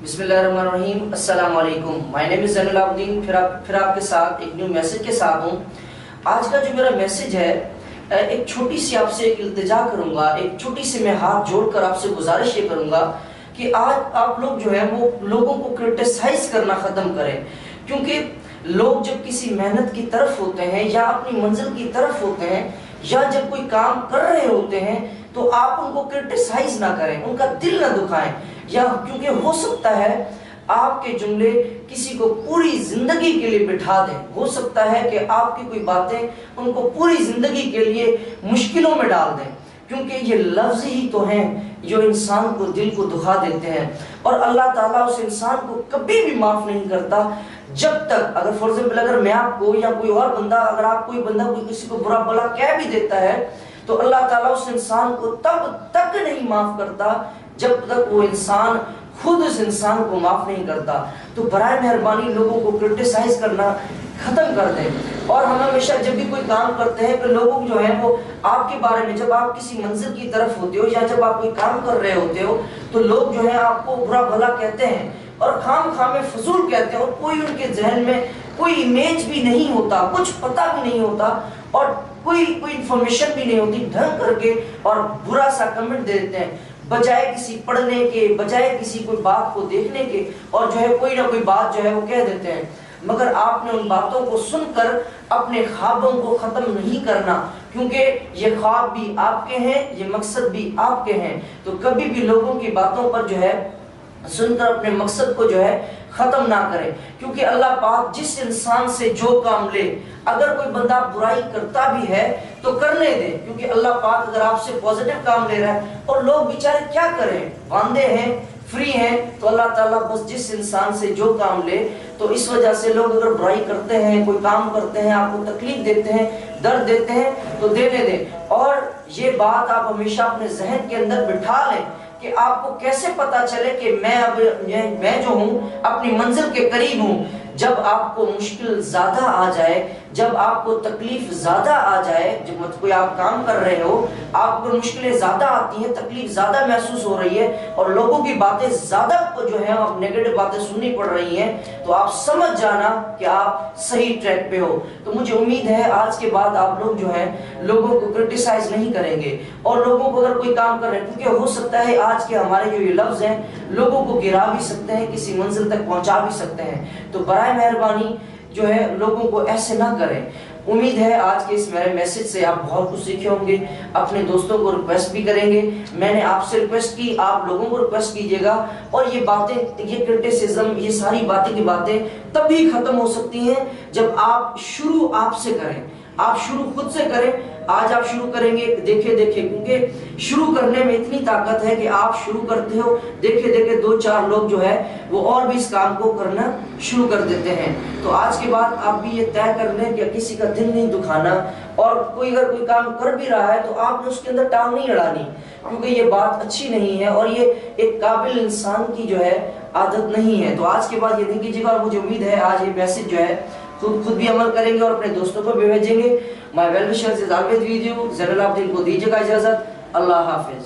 बिस्मिल्लाहिर्रहमानिर्रहीम, अस्सलाम वालेकुम। माय नेम इज़ ज़ैन उल अब्दीन। फिर आपके साथ एक न्यू मैसेज के साथ हूँ। आज का जो मेरा मैसेज है, एक छोटी सी आपसे एक इल्तिजा करूँगा, एक छोटी सी मैं हाथ जोड़कर आपसे गुजारिश ये करूँगा कि आज आप लोग जो है वो लोगों को क्रिटिसाइज करना ख़त्म करें। क्योंकि लोग जब किसी मेहनत की तरफ होते हैं या अपनी मंजिल की तरफ होते हैं या जब कोई काम कर रहे होते हैं तो आप उनको क्रिटिसाइज ना करें, उनका दिल ना दुखाएं। या क्योंकि हो सकता है आपके जुमले किसी को पूरी जिंदगी के लिए बिठा दें, हो सकता है कि आपकी कोई बातें उनको पूरी जिंदगी के लिए मुश्किलों में डाल दें, क्योंकि ये लफ्ज ही तो हैं जो इंसान को दिल को दुखा देते हैं। और अल्लाह ताला उस इंसान को कभी भी माफ नहीं करता जब तक, अगर फॉर एग्जाम्पल अगर मैं आपको या कोई और बंदा, अगर आप कोई बंदा कोई किसी को बुरा भला कह भी देता है तो अल्लाह ताला उस इंसान को तब तक नहीं माफ करता जब तक वो इंसान खुद उस इंसान को माफ नहीं करता। तो बराए मेहरबानी लोगों को क्रिटिसाइज करना खत्म कर दें। और हम हमेशा जब भी कोई काम करते हैं तो लोग जो है वो आपके बारे में, जब आप किसी मंजिल की तरफ होते हो या जब आप कोई काम कर रहे होते हो तो लोग जो है आपको बुरा भला कहते हैं और खाम में फजूल कहते हैं और कोई उनके जहन में कोई इमेज भी नहीं होता, कुछ पता भी नहीं होता और कोई इंफॉर्मेशन भी नहीं होती, ढंग करके और बुरा सा कमेंट दे देते हैं बजाय किसी पढ़ने के, बजाय किसी कोई बात को देखने के, और जो है कोई ना कोई बात जो है वो कह देते हैं। मगर आपने उन बातों को सुनकर अपने ख्वाबों को खत्म नहीं करना, क्योंकि ये ख्वाब भी आपके हैं, ये मकसद भी आपके हैं। तो कभी भी लोगों की बातों पर जो है सुनकर अपने मकसद को जो है खत्म ना करें, क्योंकि अल्लाह पाक जिस इंसान से जो काम ले, अगर कोई बंदा बुराई करता भी है तो करने दे, क्योंकि अल्लाह पाक अगर आपसे पॉजिटिव काम ले रहा है और लोग बेचारे क्या करें, वांदे हैं, फ्री हैं, तो अल्लाह ताला बस जिस इंसान से जो काम ले। तो इस वजह से लोग अगर बुराई करते हैं, कोई काम करते हैं, आपको तकलीफ देते हैं, दर्द देते हैं तो देने दें। और ये बात आप हमेशा अपने जहन के अंदर बिठा लें कि आपको कैसे पता चले कि मैं जो हूँ अपनी मंजिल के करीब हूँ। जब आपको मुश्किल ज्यादा आ जाए, जब आपको तकलीफ ज्यादा आ जाए, जब कोई आप काम कर रहे हो, आपको मुश्किलें ज्यादा आती हैं, तकलीफ ज्यादा महसूस हो रही है और लोगों की बातें ज्यादा जो है आप नेगेटिव बातें सुननी पड़ रही हैं, तो आप समझ जाना कि आप सही ट्रैक पे हो। तो मुझे उम्मीद है आज के बाद आप लोग जो है लोगों को क्रिटिसाइज नहीं करेंगे और लोगों को अगर कोई काम कर रहे हैं, क्योंकि हो सकता है आज के हमारे जो ये लफ्ज हैं लोगों को गिरा भी सकते हैं, किसी मंजिल तक पहुंचा भी सकते हैं। तो बराए मेहरबानी जो है लोगों को ऐसे ना करें। उम्मीद है आज के इस मेरे मैसेज से आप बहुत कुछ सीखे होंगे, अपने दोस्तों को रिक्वेस्ट भी करेंगे। मैंने आपसे रिक्वेस्ट की, आप लोगों को रिक्वेस्ट कीजिएगा। और ये बातें, ये क्रिटिसिज्म, ये सारी बातें की बातें तभी खत्म हो सकती हैं जब आप शुरू आपसे करें, आप शुरू खुद से करें। आज आप शुरू करेंगे देखे देखे, क्योंकि शुरू करने में इतनी ताकत है कि आप शुरू करते हो, देखे देखे दो चार लोग जो है वो और भी इस काम को करना शुरू कर देते हैं। तो आज के बाद आप भी ये तय कर लें कि किसी का दिल नहीं दुखाना, और कोई अगर कोई काम कर भी रहा है तो आपने उसके अंदर टांग नहीं अड़ानी, क्योंकि ये बात अच्छी नहीं है और ये एक काबिल इंसान की जो है आदत नहीं है। तो आज के बाद ये नहीं कीजिएगा और मुझे उम्मीद है आज ये मैसेज जो है खुद भी अमल करेंगे और अपने दोस्तों को भी भेजेंगे। My well wishers is always with you. Zain ul Abdeen को दीजिएगा इजाजत। अल्लाह हाफिज।